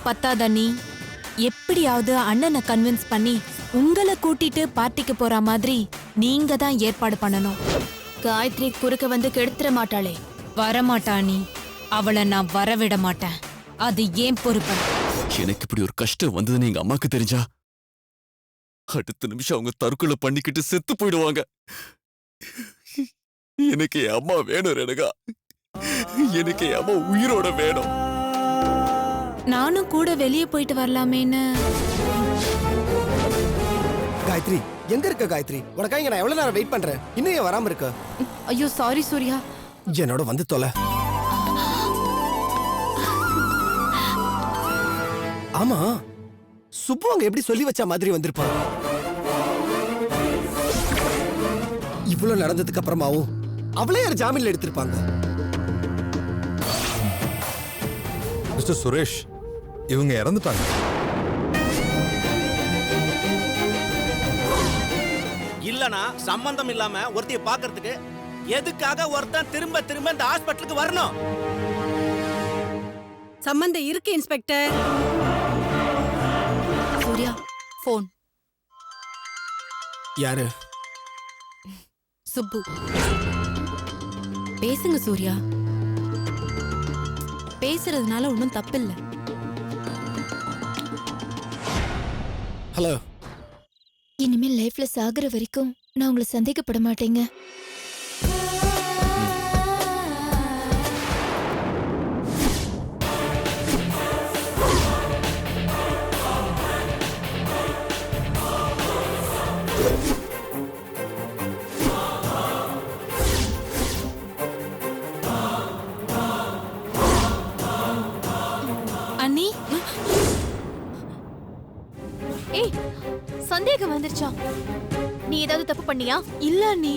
பத்தாத நீ எப்படியாவது அண்ணனை கன்வின்ஸ் பண்ணி உங்களை கூட்டிட்டு பார்ட்டிக்கு போற மாதிரி நீங்க தான் ஏற்பாடு பண்ணணும். காயத்ரி குறுக்க வந்து கெடுத்துற மாட்டாளே? வரமாட்டா நீ. அவளை நான் வரவிட மாட்டேன். அது ஏன் பொறுப்பு. எனக்கு இப்படி ஒரு கஷ்டம் வந்ததுன்னு எங்க அம்மாக்கு தெரிஞ்சா அடுத்த நிமிஷம் அவங்க தற்கொலை பண்ணிக்கிட்டு செத்து போயிடுவாங்க. எனக்கு என் அம்மா வேணும் ரேணுகா. எனக்கு என் அம்மா உயிரோட வேணும். நானும் கூட வெளியே போயிட்டு வரலாமேன்னு. காயத்ரி எங்க இருக்க காயத்ரி? உனக்காக நான் எவ்வளவு நேரம் வெயிட் பண்றேன், இன்னும் ஏன் வராம இருக்க? ஐயோ சாரி சூர்யா. என்னோட வந்து தொலை. ஆமா, சுப்பு அங்க எப்படி சொல்லி வச்ச மாதிரி வந்திருப்பான்? இவ்வளவு நடந்ததுக்கு அப்புறமாவும் அவளே யார் ஜாமீன்ல எடுத்திருப்பாங்க? மிஸ்டர் சுரேஷ், இவங்க இறந்துட்டாங்க. இல்லனா சம்பந்தம் இல்லாம ஒருத்தைய பாக்குறதுக்கு எதுக்காக ஒருத்தன் திரும்ப திரும்ப இந்த ஹாஸ்பிடலுக்கு வரணும்? சம்பந்தம் இருக்கு இன்ஸ்பெக்டர். சூர்யா போன். யாரு? சுப்பு. பேசுங்க சூர்யா. பேசுறதுனால ஒன்னும் தப்பில்ல. ஹலோ. இனிமேல் லைஃப்ல சாகுற வரைக்கும் நான் உங்களை சந்தேகப்பட மாட்டேங்க. அண்ணி, ஏய், சந்தேகம் வந்துருச்சா? நீ ஏதாவது தப்பு பண்ணியா? இல்ல அண்ணி,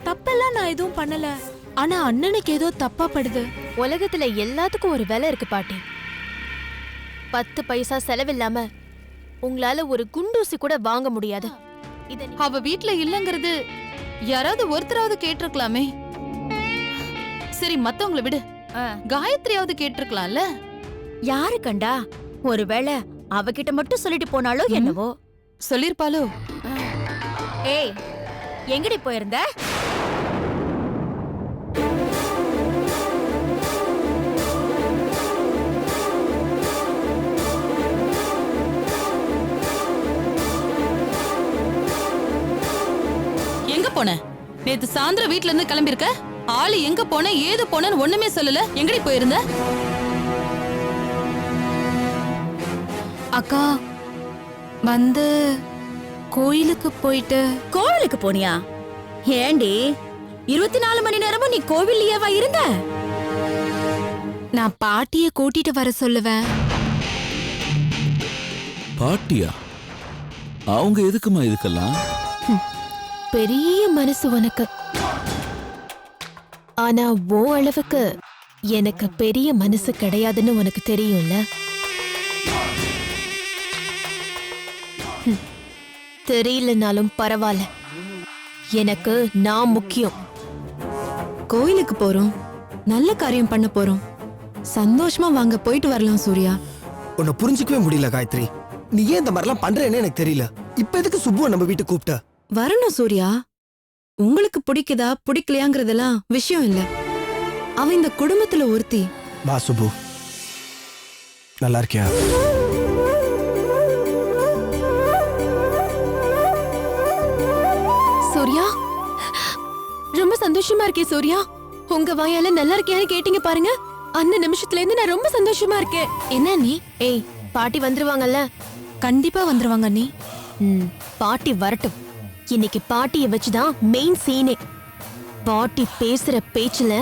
தப்பெல்லாம் நான் எதுவும் பண்ணல. ஆனா அண்ணனுக்கு ஏதோ தப்பா படுது. உலகத்துல எல்லாத்துக்கும் ஒரு விலை இருக்கு பாட்டி. 10 பைசா செலவில்லாம உங்களால ஒரு குண்டூசி கூட வாங்க முடியாது. அவ வீட்ல இல்லங்கிறது யாராவது ஒருத்தராவது கேட்டிருக்கலாமே. சரி மத்தவங்களை விடு, காயத்ரியாவது கேட்டிருக்கலாம்ல. யாரு கண்டா? ஒருவேளை அவகிட்ட மட்டும் சொல்லிட்டு போனாலோ என்னவோ. சொல்லிருப்பாளோ? ஏய், எங்கடி போயிருந்த? எங்க போன? நேத்து சாயந்தரம் வீட்ல இருந்து கிளம்பிருக்க. ஆளு எங்க போன ஏது போனன்னு ஒண்ணுமே சொல்லல. எங்கடி போயிருந்த? அக்கா வந்து கோயிலுக்கு போயிட்டு. கோவிலுக்கு போனியா? ஏண்டி 24 மணி நேரமும் நீ கோவில்லயேவா இருந்த? நான் பாட்டிய கூட்டிட்டு வர சொல்லுவேன். பாட்டியா? அவங்க எதுக்குமா இதுக்கெல்லாம்? பெரிய மனசு உனக்கு. ஆனா ஓ அளவுக்கு எனக்கு பெரிய மனசு கிடையாதுன்னு உனக்கு தெரியும்ல. தெரியலனாலும் பரவாயில்ல, எனக்கு நான் முக்கியம். கோயிலுக்கு போறோம், நல்ல காரியம் பண்ண போறோம். சந்தோஷமா வாங்க, போயிட்டு வரலாம் சூர்யா. உன்னை புரிஞ்சுக்கவே முடியல காயத்ரி. நீ ஏன் இந்த மாதிரிலாம் பண்றேன்னு எனக்கு தெரியல. இப்ப எதுக்கு சுப்புவை நம்ம வீட்டுக்கு கூப்பிட்ட? வரணும் சூர்யா. உங்களுக்கு பிடிக்குதா பிடிக்கலையாங்கிறதெல்லாம் விஷயம் இல்ல. அவ இந்த குடும்பத்துல ஒருத்தி. வா சுப்பு, நல்லா இருக்கியா? சூர்யா, ரொம்ப சந்தோஷமா இருக்கேன் சூர்யா. உங்க வாயால நல்லா இருக்கியான்னு கேட்டீங்க பாருங்க. அந்த நிமிஷத்துல இருந்து நான் ரொம்ப சந்தோஷமா இருக்கேன். என்ன நீ? ஏய், பாட்டி வந்துருவாங்கல்ல? கண்டிப்பா வந்துருவாங்க நீ. பாட்டி வரட்டும். இன்னைக்கு பாட்டிய வச்சுதான் மெயின் சீனே. பாட்டி பேசுற பேச்சுல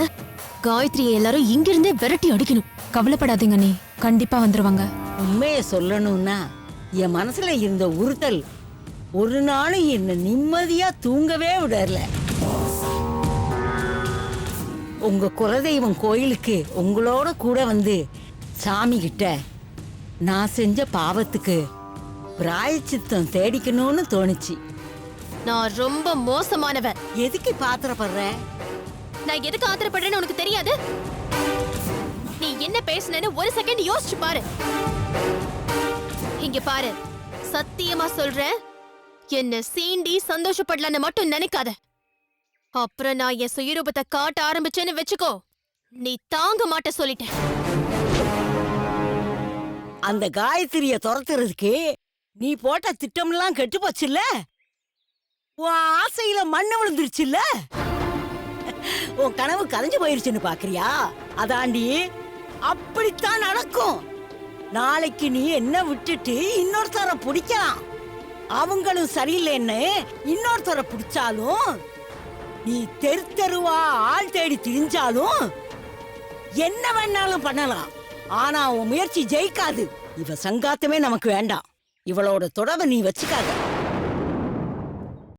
காயத்ரியை எல்லாரும் இங்கிருந்தே விரட்டி அடிக்கணும். கவலைப்படாதீங்க நீ, கண்டிப்பா வந்துருவாங்க. உண்மையை சொல்லணும்னா என் மனசுல இருந்த உறுத்தல் ஒரு நாளும் என்ன நிம்மதியா தூங்கவே விடல. உங்க குலதெய்வம் கோயிலுக்கு உங்களோட கூட வந்து சாமி கிட்ட நான் செஞ்ச பாவத்துக்கு பிராயச்சித்தம் தேடிக்கணும்னு தோணுச்சு. நான் ரொம்ப மோசமானவன். எதுக்கு பாத்திரப்படுற? நான் எதுக்கு ஆத்திரப்படுறேன்னு உனக்கு தெரியாது? நீ என்ன பேசுனேன்னு ஒரு செகண்ட் யோசிச்சு பாரு. இங்க பாரு, சத்தியமா சொல்றேன், என்ன சீண்டி சந்தோஷப்படலன்னு மட்டும் நினைக்காத. அப்புறம் நான் என் சுயரூபத்தை காட்ட ஆரம்பிச்சேன்னு வெச்சுக்கோ, நீ தாங்க மாட்ட சொல்லிட்டேன். அந்த காயத்ரிய துரத்துறதுக்கு நீ போட்ட திட்டம்லாம் கெட்டு போச்சுல்ல, உன் ஆசையில மண்ணு விழுந்துருச்சுல்ல, உன் கனவு கலைஞ்சு போயிருச்சுன்னு பாக்குறியா? அதாண்டி அப்படித்தான் நடக்கும். நாளைக்கு நீ என்ன விட்டுட்டு இன்னொருத்தர பிடிக்கலாம். அவங்களும் சரியில்லைன்னு இன்னொருத்தர பிடிச்சாலும், நீ தெரு தெருவா ஆள் தேடி திரிஞ்சாலும் என்ன வேணாலும் பண்ணலாம். ஆனா உன் முயற்சி ஜெயிக்காது. இவ சங்காத்தமே நமக்கு வேண்டாம். இவளோட தொடர்பை நீ வச்சுக்காத.